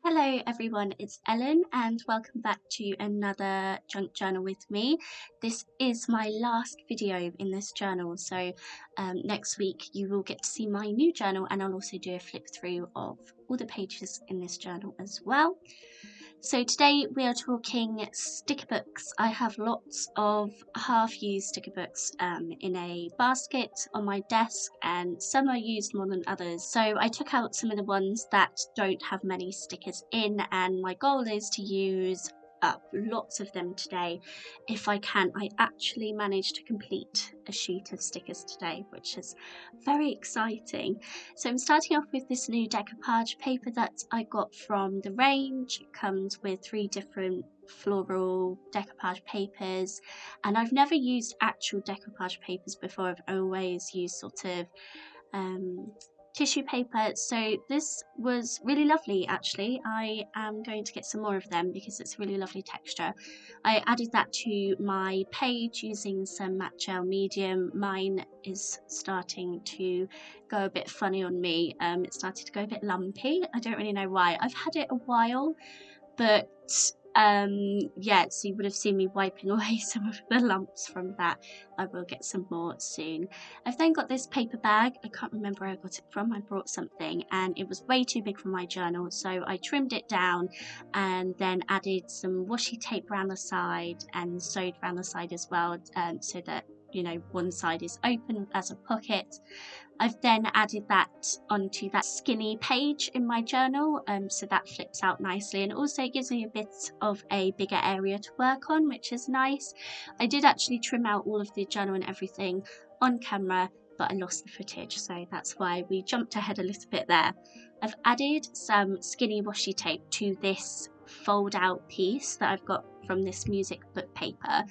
Hello everyone, it's Ellen and welcome back to another junk journal with me. This is my last video in this journal, so next week you will get to see my new journal, and I'll also do a flip through of all the pages in this journal as well. So today we are talking sticker books. I have lots of half-used sticker books in a basket on my desk, and some are used more than others. So I took out some of the ones that don't have many stickers in, and my goal is to use up lots of them today if I can. I actually managed to complete a sheet of stickers today, which is very exciting. So I'm starting off with this new decoupage paper that I got from the range. It comes with 3 different floral decoupage papers, and I've never used actual decoupage papers before. I've always used sort of tissue paper, so this was really lovely actually. I am going to get some more of them because it's a really lovely texture. I added that to my page using some matte gel medium. Mine is starting to go a bit funny on me. It started to go a bit lumpy. I don't really know why. I've had it a while, but yeah, so you would have seen me wiping away some of the lumps from that. I will get some more soon. I've then got this paper bag. I can't remember where I got it from. I brought something and it was way too big for my journal, so I trimmed it down and then added some washi tape around the side and sewed around the side as well, so that, you know, one side is open as a pocket. I've then added that onto that skinny page in my journal, so that flips out nicely, and also gives me a bit of a bigger area to work on, which is nice. I did actually trim out all of the journal and everything on camera, but I lost the footage, so that's why we jumped ahead a little bit there. I've added some skinny washi tape to this fold out piece that I've got from this music book paper,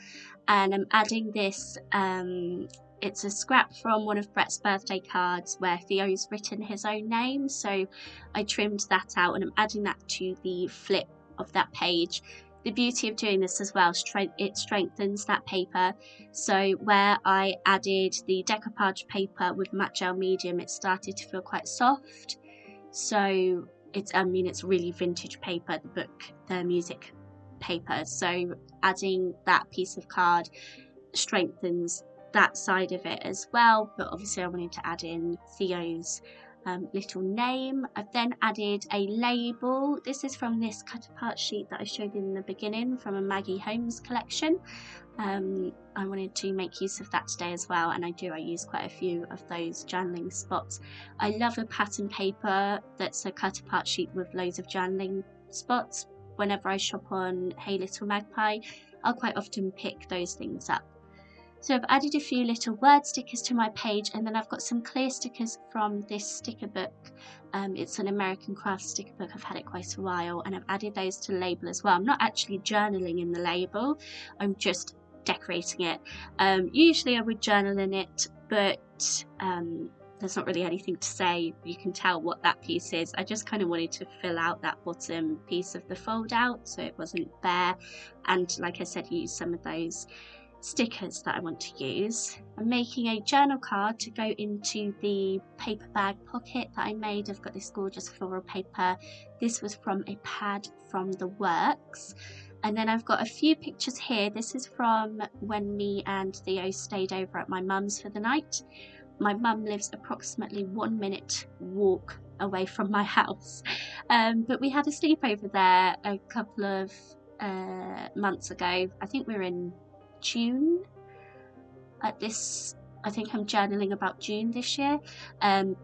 and I'm adding this it's a scrap from one of Brett's birthday cards where Theo's written his own name, so I trimmed that out and I'm adding that to the flip of that page. The beauty of doing this as well, it strengthens that paper. So where I added the decoupage paper with matte gel medium, it started to feel quite soft. So it's really vintage paper, the music paper. So adding that piece of card strengthens that side of it as well, but obviously I wanted to add in Theo's little name. I've then added a label. This is from this cut apart sheet that I showed in the beginning from a Maggie Holmes collection. I wanted to make use of that today as well, and I use quite a few of those journaling spots. I love a pattern paper that's a cut apart sheet with loads of journaling spots. Whenever I shop on Hey Little Magpie, I'll quite often pick those things up. So I've added a few little word stickers to my page, and then I've got some clear stickers from this sticker book. It's an American craft sticker book. I've had it quite a while, and I've added those to the label as well. I'm not actually journaling in the label, I'm just decorating it. Usually I would journal in it, but there's not really anything to say. You can tell what that piece is. I just kind of wanted to fill out that bottom piece of the fold out so it wasn't bare, and like I said, use some of those stickers that I want to use. I'm making a journal card to go into the paper bag pocket that I made. I've got this gorgeous floral paper. This was from a pad from the works. And then I've got a few pictures here. This is from when me and Theo stayed over at my mum's for the night. My mum lives approximately 1 minute walk away from my house, but we had a sleepover there a couple of months ago. I think we were in June at this. I think I'm journaling about June this year.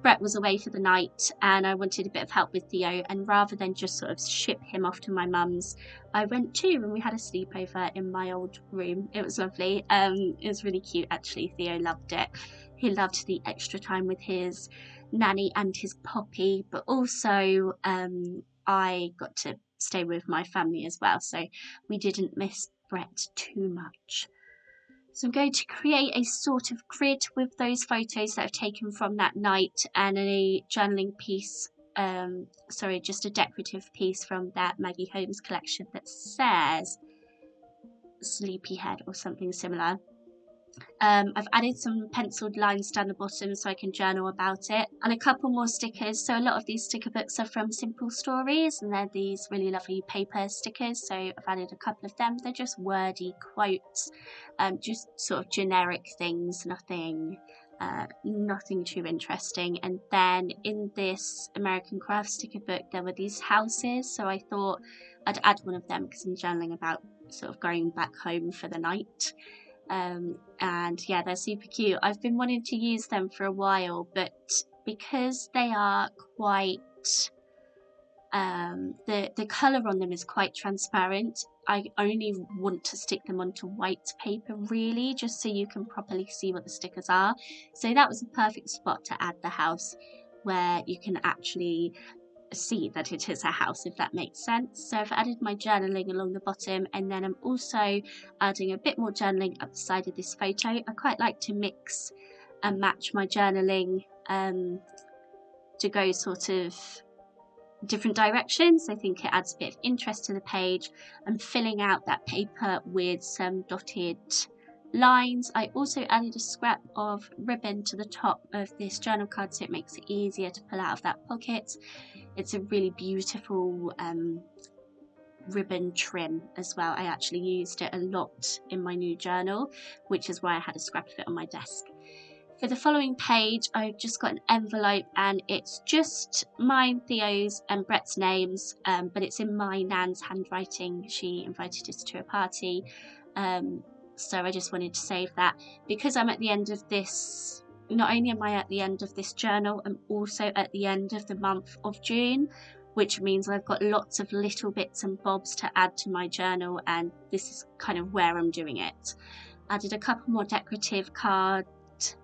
Brett was away for the night and I wanted a bit of help with Theo, and rather than just sort of ship him off to my mum's, I went too, and we had a sleepover in my old room. It was lovely. It was really cute actually. Theo loved it. He loved the extra time with his nanny and his poppy, but also I got to stay with my family as well, so we didn't miss Brett too much. So I'm going to create a sort of grid with those photos that I've taken from that night, and a journaling piece, just a decorative piece from that Maggie Holmes collection that says Sleepyhead or something similar. I've added some penciled lines down the bottom so I can journal about it, and a couple more stickers. So a lot of these sticker books are from Simple Stories, and they're these really lovely paper stickers, so I've added a couple of them. They're just wordy quotes, just sort of generic things, nothing too interesting. And then in this American craft sticker book there were these houses, so I thought I'd add one of them because I'm journaling about sort of going back home for the night. And yeah, they're super cute. I've been wanting to use them for a while, but because they are quite the colour on them is quite transparent, I only want to stick them onto white paper really, just so you can properly see what the stickers are. So that was a perfect spot to add the house, where you can actually see that it is a house, if that makes sense. So I've added my journaling along the bottom, and then I'm also adding a bit more journaling up the side of this photo. I quite like to mix and match my journaling to go sort of different directions. I think it adds a bit of interest to the page. I'm filling out that paper with some dotted lines. I also added a scrap of ribbon to the top of this journal card so it makes it easier to pull out of that pocket. It's a really beautiful ribbon trim as well. I actually used it a lot in my new journal, which is why I had a scrap of it on my desk. For the following page, I've just got an envelope, and it's just mine, Theo's and Brett's names, but it's in my nan's handwriting. She invited us to a party, so I just wanted to save that. Because I'm at the end of this, not only am I at the end of this journal, I'm also at the end of the month of June, which means I've got lots of little bits and bobs to add to my journal, and this is kind of where I'm doing it. Added a couple more decorative card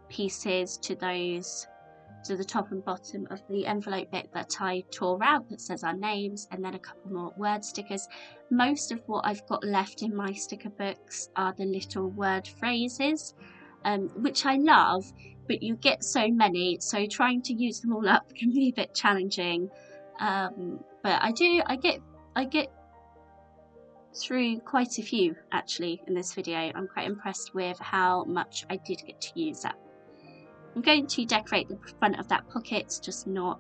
pieces to the top and bottom of the envelope bit that I tore out that says our names, and then a couple more word stickers. Most of what I've got left in my sticker books are the little word phrases, which I love, but you get so many, so trying to use them all up can be a bit challenging. But I get through quite a few actually in this video. I'm quite impressed with how much I did get to use up. I'm going to decorate the front of that pocket, just not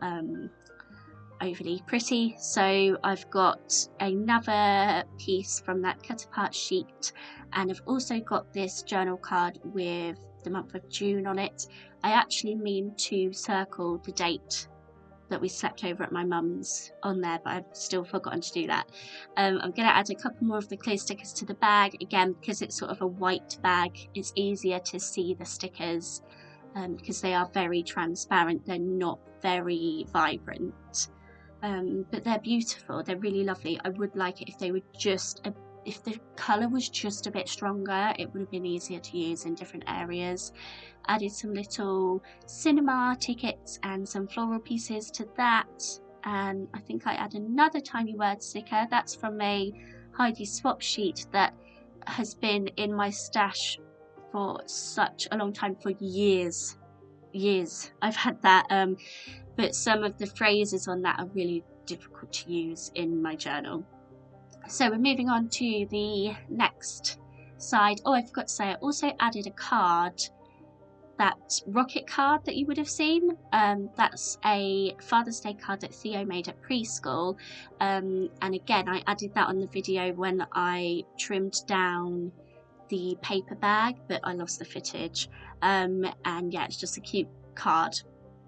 overly pretty. So I've got another piece from that cut apart sheet, and I've also got this journal card with the month of June on it. I actually mean to circle the date that we slept over at my mum's on there, but I've still forgotten to do that. I'm going to add a couple more of the clear stickers to the bag, again because it's sort of a white bag, it's easier to see the stickers because they are very transparent, they're not very vibrant, but they're beautiful, they're really lovely. I would like it if they were just if the colour was just a bit stronger, it would have been easier to use in different areas. Added some little cinema tickets and some floral pieces to that, and I think I add another tiny word sticker. That's from a Heidi swap sheet that has been in my stash for such a long time, for years I've had that, but some of the phrases on that are really difficult to use in my journal. So we're moving on to the next side. Oh, I forgot to say, I also added a card, that rocket card that you would have seen. That's a Father's Day card that Theo made at preschool, and again I added that on the video when I trimmed down the paper bag, but I lost the footage, and yeah, it's just a cute card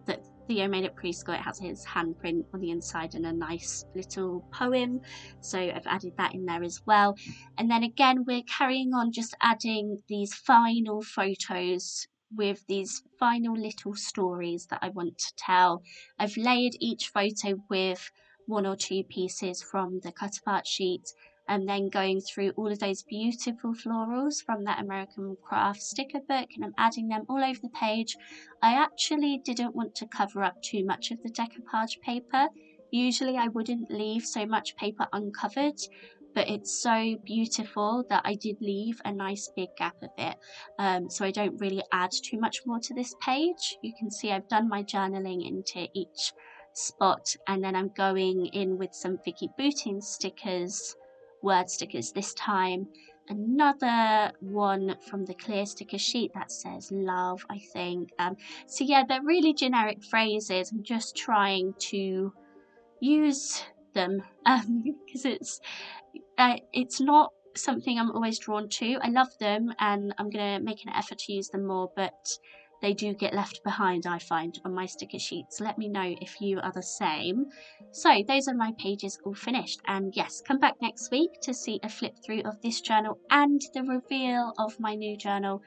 that Theo made at preschool. It has his handprint on the inside and a nice little poem, so I've added that in there as well. And then again we're carrying on, just adding these final photos with these final little stories that I want to tell. I've layered each photo with one or two pieces from the cut apart sheet, and then going through all of those beautiful florals from that American craft sticker book, and I'm adding them all over the page. I actually didn't want to cover up too much of the decoupage paper. Usually I wouldn't leave so much paper uncovered, but it's so beautiful that I did leave a nice big gap of it, so I don't really add too much more to this page. You can see I've done my journaling into each spot, and then I'm going in with some Vicky Booting stickers, word stickers this time, another one from the clear sticker sheet that says love, I think. So yeah, they're really generic phrases. I'm just trying to use them because it's not something I'm always drawn to. I love them and I'm gonna make an effort to use them more, but they do get left behind, I find, on my sticker sheets. Let me know if you are the same. So those are my pages all finished, and yes, come back next week to see a flip through of this journal and the reveal of my new journal,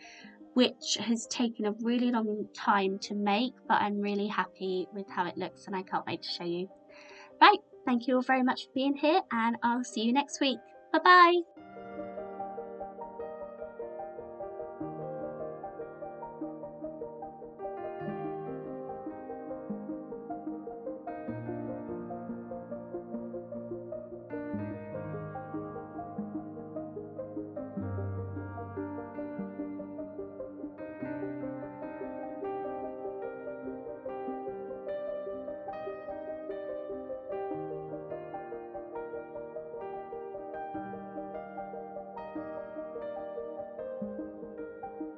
which has taken a really long time to make, but I'm really happy with how it looks and I can't wait to show you. Right, thank you all very much for being here, and I'll see you next week. Bye bye.